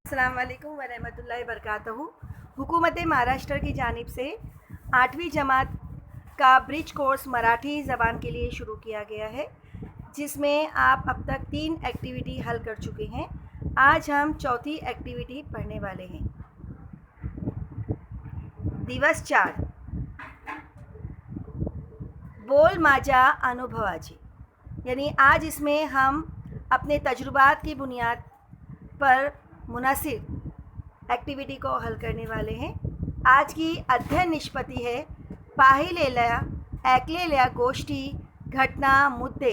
अस्सलाम वालेकुम वरहमतुल्लाहि वबरकातुहू। हुकूमत महाराष्ट्र की जानिब से 8वीं जमात का ब्रिज कोर्स मराठी ज़बान के लिए शुरू किया गया है, जिसमें आप अब तक 3 एक्टिविटी हल कर चुके हैं। आज हम चौथी एक्टिविटी पढ़ने वाले हैं। दिवस 4 बोल माझ्या अनुभवाची, यानी आज इसमें हम अपने तजुर्बात की बुनियाद पर मुनासिब एक्टिविटी को हल करने वाले हैं। आज की अध्ययन निष्पत्ति है पाहिलेल्या ऐकलेल्या गोष्टी, घटना, मुद्दे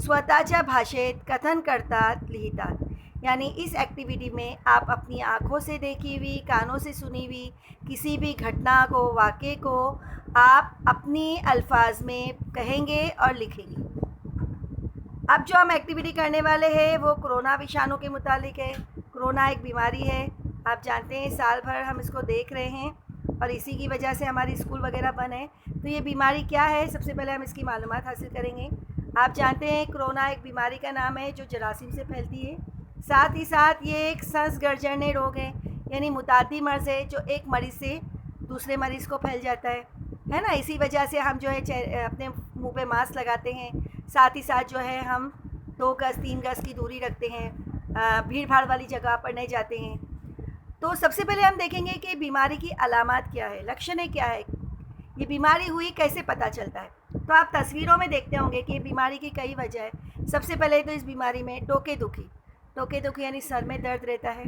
स्वतःच्या भाषेत कथन करतात, लिहितात। यानी इस एक्टिविटी में आप अपनी आँखों से देखी हुई, कानों से सुनी हुई किसी भी घटना को, वाक़े को आप अपनी अल्फाज में कहेंगे और लिखेंगे। अब जो हम एक्टिविटी करने वाले हैं वो कोरोना विषाणु के मुतालिक है। कोरोना एक बीमारी है, आप जानते हैं, साल भर हम इसको देख रहे हैं और इसी की वजह से हमारी स्कूल वगैरह बंद है। तो ये बीमारी क्या है, सबसे पहले हम इसकी मालूमात हासिल करेंगे। आप जानते हैं कोरोना एक बीमारी का नाम है जो जरासीम से फैलती है। साथ ही साथ ये एक सांस गर्जने रोग है, यानी मुतादी मर्ज़ है जो एक मरीज़ से दूसरे मरीज़ को फैल जाता है ना। इसी वजह से हम जो है अपने मुंह पे मास्क लगाते हैं, साथ ही साथ जो है हम 2 गज़ 3 गज़ की दूरी रखते हैं, भीड़ भाड़ वाली जगह पर नहीं जाते हैं। तो सबसे पहले हम देखेंगे कि बीमारी की अलामात क्या है, लक्षण क्या है, ये बीमारी हुई कैसे पता चलता है। तो आप तस्वीरों में देखते होंगे कि बीमारी की कई वजह है। सबसे पहले तो इस बीमारी में टोके दुखी यानी सर में दर्द रहता है।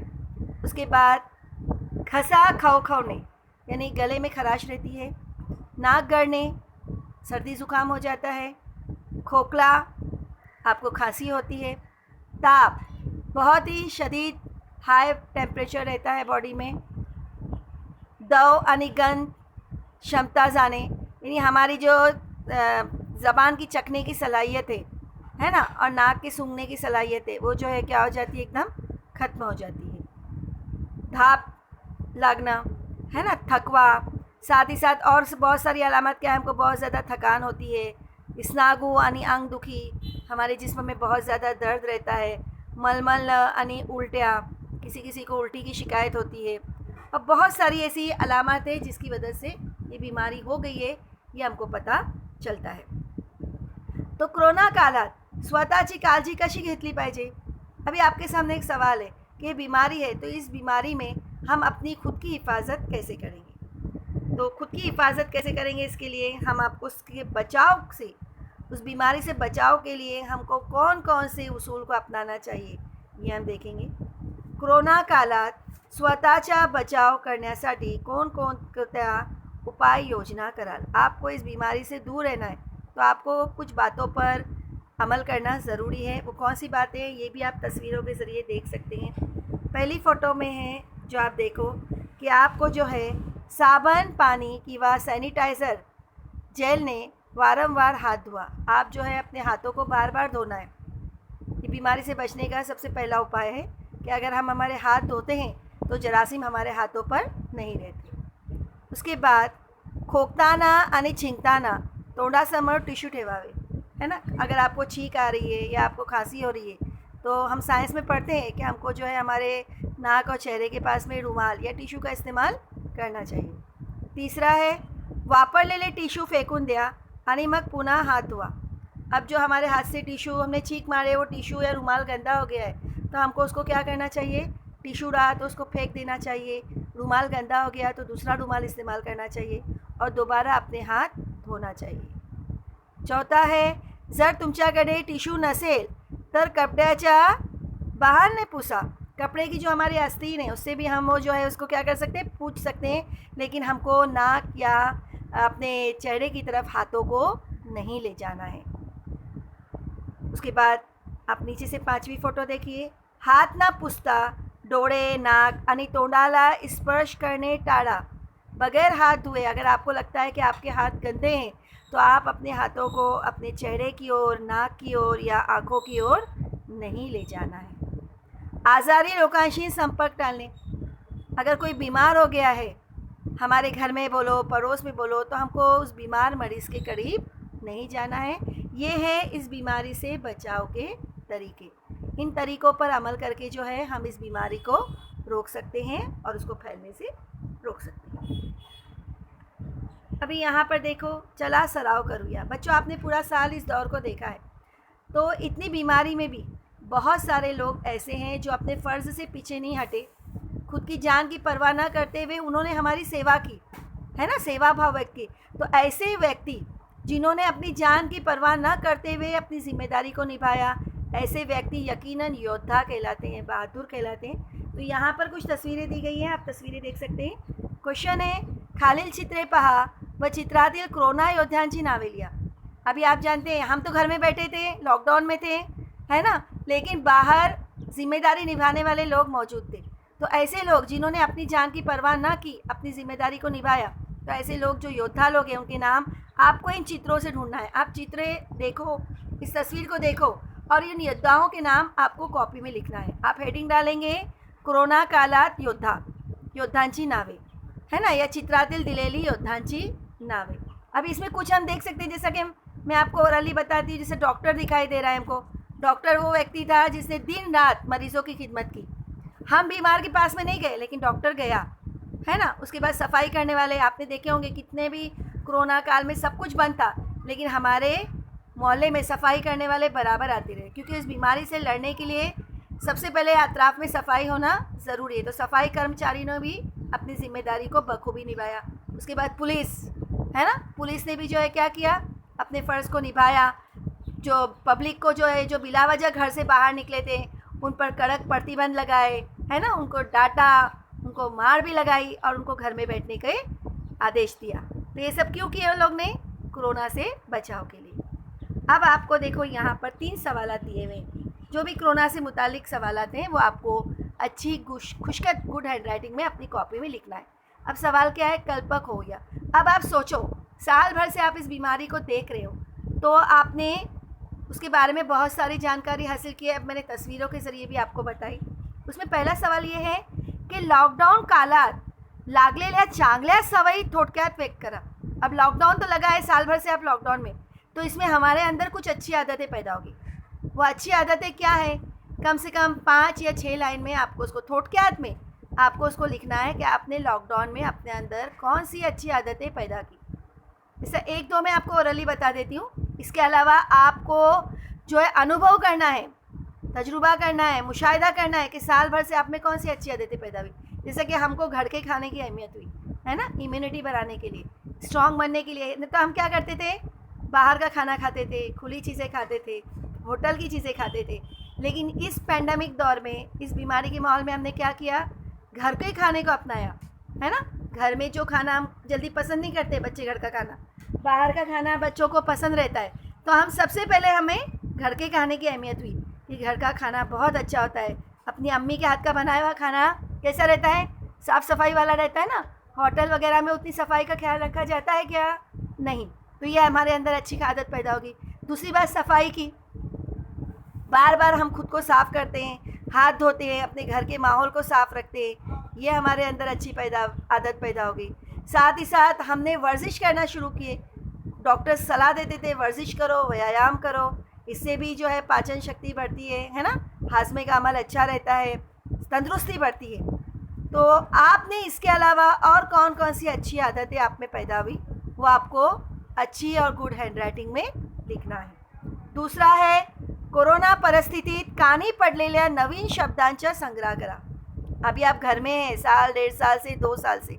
उसके बाद खसा खौखौने यानी गले में खराश रहती है। नाक गड़ने, सर्दी ज़ुकाम हो जाता है। खोखला, आपको खांसी होती है। ताप, बहुत ही शदीद हाई टेम्परेचर रहता है बॉडी में। दव आणि गंध क्षमता जाने, यानी हमारी जो ज़बान की चखने की सलाहियत है ना, और नाक के सूंघने की सलाहियत है, वो जो है क्या हो जाती है, एकदम ख़त्म हो जाती है। धाप लगना है ना, थकवा, साथ ही साथ और बहुत सारी अलामत क्या है, हमको बहुत ज़्यादा थकान होती है। स्नागू यानी अंग दुखी, हमारे जिस्म में बहुत ज़्यादा दर्द रहता है। मलमल यानी उल्टियाँ, किसी को उल्टी की शिकायत होती है। और बहुत सारी ऐसी अलामत है जिसकी वजह से ये बीमारी हो गई है, ये हमको पता चलता है। तो कोरोना काळात स्वतःची काळजी कशी घेतली पाहिजे। अभी आपके सामने एक सवाल है कि ये बीमारी है, तो इस बीमारी में हम अपनी खुद की हिफाजत कैसे करेंगे। तो खुद की हिफाजत कैसे करेंगे, इसके लिए हम आपको उसके बचाव से, उस बीमारी से बचाव के लिए हमको कौन कौन से उसूल को अपनाना चाहिए, ये हम देखेंगे। कोरोना काळात स्वतःचा बचाव करण्यासाठी कोणकोणत्या उपाय योजना कराल। आपको इस बीमारी से दूर रहना है तो आपको कुछ बातों पर अमल करना ज़रूरी है। वो कौन सी बातें हैं, ये भी आप तस्वीरों के ज़रिए देख सकते हैं। पहली फ़ोटो में है जो आप देखो कि आपको जो है साबुन, पानी किंवा सैनिटाइज़र जेल ने वारंवार हाथ धोआ। आप जो है अपने हाथों को बार बार धोना है। ये बीमारी से बचने का सबसे पहला उपाय है कि अगर हम हमारे हाथ धोते हैं तो जरासीम हमारे हाथों पर नहीं रहते। उसके बाद खोकताना आणि छिंकताना तोंडासमोर टिश्यू ठेवावे, है ना। अगर आपको छींक आ रही है या आपको खांसी हो रही है तो हम साइंस में पढ़ते हैं कि हमको जो है हमारे नाक और चेहरे के पास में रुमाल या टिश्यू का इस्तेमाल करना चाहिए। तीसरा है वापरलेले टिश्यू फेकून द्या आणि मग पुन्हा हाथ धोआ। अब जो हमारे हाथ से टिश्यू हमने छींक मारे, वो टिश्यू या रुमाल गंदा हो गया है, तो हमको उसको क्या करना चाहिए, टिश्यू रहा तो उसको फेंक देना चाहिए। रुमाल गंदा हो गया तो दूसरा रुमाल इस्तेमाल करना चाहिए और दोबारा अपने हाथ धोना चाहिए। चौथा है जर तुमच्याकडे टिश्यू नसेल तर कपड्याच्या बहाने पुसा। कपड़े की जो हमारी आस्तीन है उससे भी हम वो जो है उसको क्या कर सकते हैं, पूछ सकते हैं, लेकिन हमको नाक या अपने चेहरे की तरफ हाथों को नहीं ले जाना है। उसके बाद आप नीचे से 5वीं फ़ोटो देखिए। हाथ ना पुसता डोळे, नाक आणि तोंडाला स्पर्श करने टाळा। बगैर हाथ धोए, अगर आपको लगता है कि आपके हाथ गंदे हैं तो आप अपने हाथों को अपने चेहरे की ओर, नाक की ओर या आँखों की ओर नहीं ले जाना है। आज़ारी लोकांशी संपर्क टालने, अगर कोई बीमार हो गया है हमारे घर में बोलो, पड़ोस में बोलो, तो हमको उस बीमार मरीज़ के करीब नहीं जाना है। ये है इस बीमारी से बचाव के तरीके। इन तरीक़ों पर अमल करके जो है हम इस बीमारी को रोक सकते हैं और उसको फैलने से रोक सकते हैं। अभी यहाँ पर देखो, चला सराव करूँया। बच्चों, आपने पूरा साल इस दौर को देखा है, तो इतनी बीमारी में भी बहुत सारे लोग ऐसे हैं जो अपने फ़र्ज़ से पीछे नहीं हटे। खुद की जान की परवाह न करते हुए उन्होंने हमारी सेवा की, है ना, सेवा भाव व्यक्त की। तो ऐसे व्यक्ति जिन्होंने अपनी जान की परवाह न करते हुए अपनी ज़िम्मेदारी को निभाया, ऐसे व्यक्ति यकीनन योद्धा कहलाते हैं, बहादुर कहलाते हैं। तो यहाँ पर कुछ तस्वीरें दी गई हैं, आप तस्वीरें देख सकते हैं। क्वेश्चन है, खालील चित्रे पहा व चित्रातील कोरोना योद्ध्यांची नावे लिया। अभी आप जानते हैं, हम तो घर में बैठे थे, लॉकडाउन में थे, है ना, लेकिन बाहर जिम्मेदारी निभाने वाले लोग मौजूद थे। तो ऐसे लोग जिन्होंने अपनी जान की परवाह ना की, अपनी ज़िम्मेदारी को निभाया, तो ऐसे लोग जो योद्धा लोग हैं उनके नाम आपको इन चित्रों से ढूंढना है। आप चित्र देखो, इस तस्वीर को देखो और इन योद्धाओं के नाम आपको कॉपी में लिखना है। आप हेडिंग डालेंगे कोरोना कालात योद्धा, योद्धांची नावे, है ना, या चित्रातील दिलेली योद्धांची नावे। अभी इसमें कुछ हम देख सकते हैं, जैसा कि मैं आपको ओरली बताती हूँ। जैसे डॉक्टर दिखाई दे रहा है हमको। डॉक्टर वो व्यक्ति था जिसने दिन रात मरीजों की खिदमत की। हम बीमार के पास में नहीं गए, लेकिन डॉक्टर गया, है ना। उसके बाद सफाई करने वाले आपने देखे होंगे, कितने भी कोरोना काल में सब कुछ बंद था, लेकिन हमारे मोहल्ले में सफाई करने वाले बराबर आते रहे, क्योंकि इस बीमारी से लड़ने के लिए सबसे पहले अतराफ़ में सफाई होना ज़रूरी है। तो सफाई कर्मचारी ने भी अपनी ज़िम्मेदारी को बखूबी निभाया। उसके बाद पुलिस, है ना, पुलिस ने भी जो है क्या किया, अपने फ़र्ज़ को निभाया। जो पब्लिक को जो है, जो बिलावजह घर से बाहर निकले थे, उन पर कड़क प्रतिबंध लगाए, है ना, उनको डांटा, उनको मार भी लगाई और उनको घर में बैठने के आदेश दिया। तो ये सब क्यों किया उन लोग ने? कोरोना से बचाव के लिए। अब आपको देखो, यहाँ पर 3 सवाल दिए हुए हैं। जो भी कोरोना से मुतालिक सवाल हैं वो आपको अच्छी खुशखत गुड हैंडराइटिंग में अपनी कॉपी में लिखना है। अब सवाल क्या है, कल्पक हो गया। अब आप सोचो, साल भर से आप इस बीमारी को देख रहे हो, तो आपने उसके बारे में बहुत सारी जानकारी हासिल की है। अब मैंने तस्वीरों के ज़रिए भी आपको बताई। उसमें पहला सवाल ये है की लॉकडाऊन काळात लागलेल्या चांगल्या सवयी थोडक्यात व्यक्त करा। अब लॉकडाउन तो लगा है, साल भर से आप लॉकडाउन में, तो इसमें हमारे अंदर कुछ अच्छी आदतें पैदा होगी। वो अच्छी आदतें क्या है? कम से कम 5 या 6 लाइन में आपको उसको थोडक्यात में आपको उसको लिखना है कि आपने लॉकडाउन में अपने अंदर कौन सी अच्छी आदतें पैदा की। जैसे 1-2 मैं आपको ओरली बता देती हूँ। इसके अलावा आपको जो है अनुभव करना है, तजुर्बा करना है, मुशाहिदा करना है कि साल भर से आप में कौन सी अच्छी आदतें पैदा हुई। जैसे कि हमको घर के खाने की अहमियत हुई, है ना, इम्यूनिटी बढ़ाने के लिए, स्ट्रॉन्ग बनने के लिए। नहीं तो हम क्या करते थे, बाहर का खाना खाते थे, खुली चीज़ें खाते थे, होटल की चीज़ें खाते थे। लेकिन इस पैंडेमिक दौर में, इस बीमारी के माहौल में हमने क्या किया, घर के खाने को अपनाया, है ना। घर में जो खाना हम जल्दी पसंद नहीं करते, बच्चे घर का खाना, बाहर का खाना बच्चों को पसंद रहता है। तो हम सबसे पहले हमें घर के खाने की अहमियत हुई कि घर का खाना बहुत अच्छा होता है। अपनी अम्मी के हाथ का बनाया हुआ खाना कैसा रहता है, साफ़ सफाई वाला रहता है ना। होटल वगैरह में उतनी सफाई का ख्याल रखा जाता है क्या? नहीं। तो ये हमारे अंदर अच्छी आदत पैदा होगी। दूसरी बात, सफाई की। बार बार हम खुद को साफ़ करते हैं, हाथ धोते हैं, अपने घर के माहौल को साफ़ रखते हैं, ये हमारे अंदर अच्छी आदत पैदा हो गई। साथ ही साथ हमने वर्जिश करना शुरू किए। डॉक्टर्स सलाह देते थे वर्जिश करो, व्यायाम करो, इससे भी जो है पाचन शक्ति बढ़ती है ना, हाजमे का अमल अच्छा रहता है, तंदुरुस्ती बढ़ती है। तो आपने इसके अलावा और कौन कौन सी अच्छी आदतें आप में पैदा हुई, वो आपको अच्छी और गुड हैंडरायटिंग में लिखना है। दूसरा है, कोरोना परिस्थितीत कानी पडलेल्या नवीन शब्दांचा संग्रह करा। अभी आप घर में हैं, साल 1.5 साल से 2 साल से,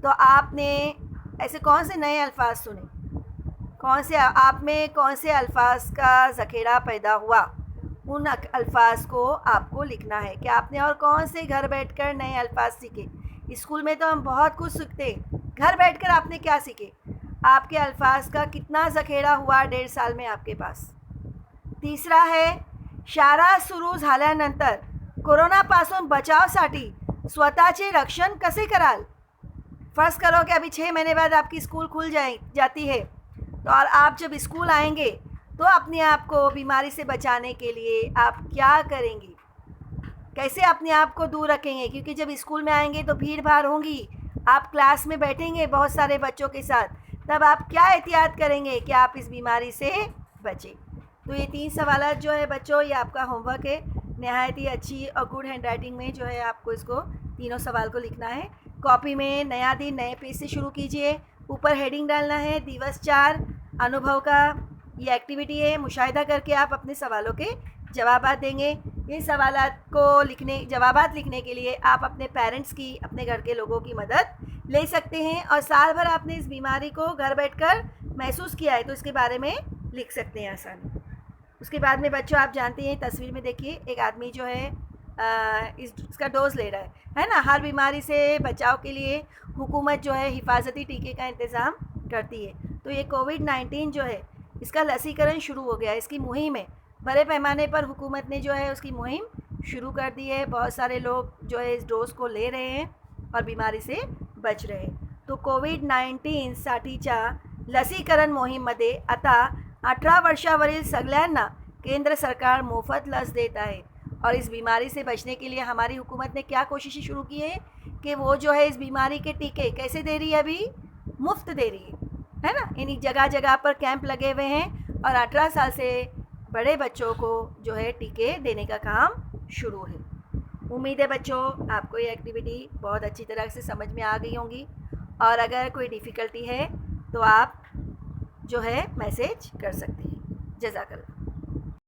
तो आपने ऐसे कौन से नए अल्फाज सुने, कौन से आप में कौन से अल्फाज का ज़ख़ीरा पैदा हुआ, उन अल्फाज को आपको लिखना है कि आपने और कौन से घर बैठकर नए अल्फाज सीखे। स्कूल में तो हम बहुत कुछ सीखते हैं, घर बैठकर आपने क्या सीखे, आपके अल्फाज का कितना ज़ख़ीरा हुआ 1.5 साल में आपके पास। तीसरा है, शाळा सुरू झाल्यानंतर कोरोनापासून बचावसाठी स्वतःचे रक्षण कसे कराल। फ़र्ज़ करो कि अभी 6 महीने बाद आपकी स्कूल खुल जाती है, तो और आप जब स्कूल आएंगे तो अपने आप को बीमारी से बचाने के लिए आप क्या करेंगे, कैसे अपने आप को दूर रखेंगे। क्योंकि जब स्कूल में आएंगे तो भीड़ भाड़ होंगी, आप क्लास में बैठेंगे बहुत सारे बच्चों के साथ, तब आप क्या एहतियात करेंगे कि आप इस बीमारी से बचें। तो ये 3 सवाल जो है बच्चों, ये आपका होमवर्क है। नहायत ही अच्छी और गुड हैंडराइटिंग में जो है आपको इसको तीनों सवाल को लिखना है। कॉपी में नया दिन नए पेज से शुरू कीजिए। ऊपर हेडिंग डालना है दिवस 4 अनुभव का। ये एक्टिविटी है, मुशाहिदा करके आप अपने सवालों के जवाबात देंगे। इन सवालात को जवाबात लिखने के लिए आप अपने पेरेंट्स की, अपने घर के लोगों की मदद ले सकते हैं। और साल भर आपने इस बीमारी को घर बैठकर महसूस किया है तो इसके बारे में लिख सकते हैं आसानी। उसके बाद में बच्चों, आप जानते हैं, तस्वीर में देखिए एक आदमी जो है इसका डोज ले रहा है ना। हर बीमारी से बचाव के लिए हुकूमत जो है हिफाजती टीके का इंतज़ाम करती है। तो ये कोविड-19 जो है इसका लसीकरण शुरू हो गया है। इसकी मुहिम है, बड़े पैमाने पर हुकूमत ने जो है उसकी मुहिम शुरू कर दी है। बहुत सारे लोग जो है इस डोज को ले रहे हैं और बीमारी से बच रहे हैं। तो कोविड-19 साठीच्या लसीकरण मोहीममध्ये आता 18 वर्षावरील सगळ्यांना केंद्र सरकार मोफत लस देत आहे। और इस बीमारी से बचने के लिए हमारी हुकूमत ने क्या कोशिशें शुरू की है कि वो जो है इस बीमारी के टीके कैसे दे रही है, अभी मुफ्त दे रही है ना। इन्हीं जगह जगह पर कैंप लगे हुए हैं और 18 साल से बड़े बच्चों को जो है टीके देने का काम शुरू है। उम्मीद है बच्चों आपको ये एक्टिविटी बहुत अच्छी तरह से समझ में आ गई होंगी। और अगर कोई डिफ़िकल्टी है तो आप जो है मैसेज कर सकते हैं। जज़ाकल्लाह।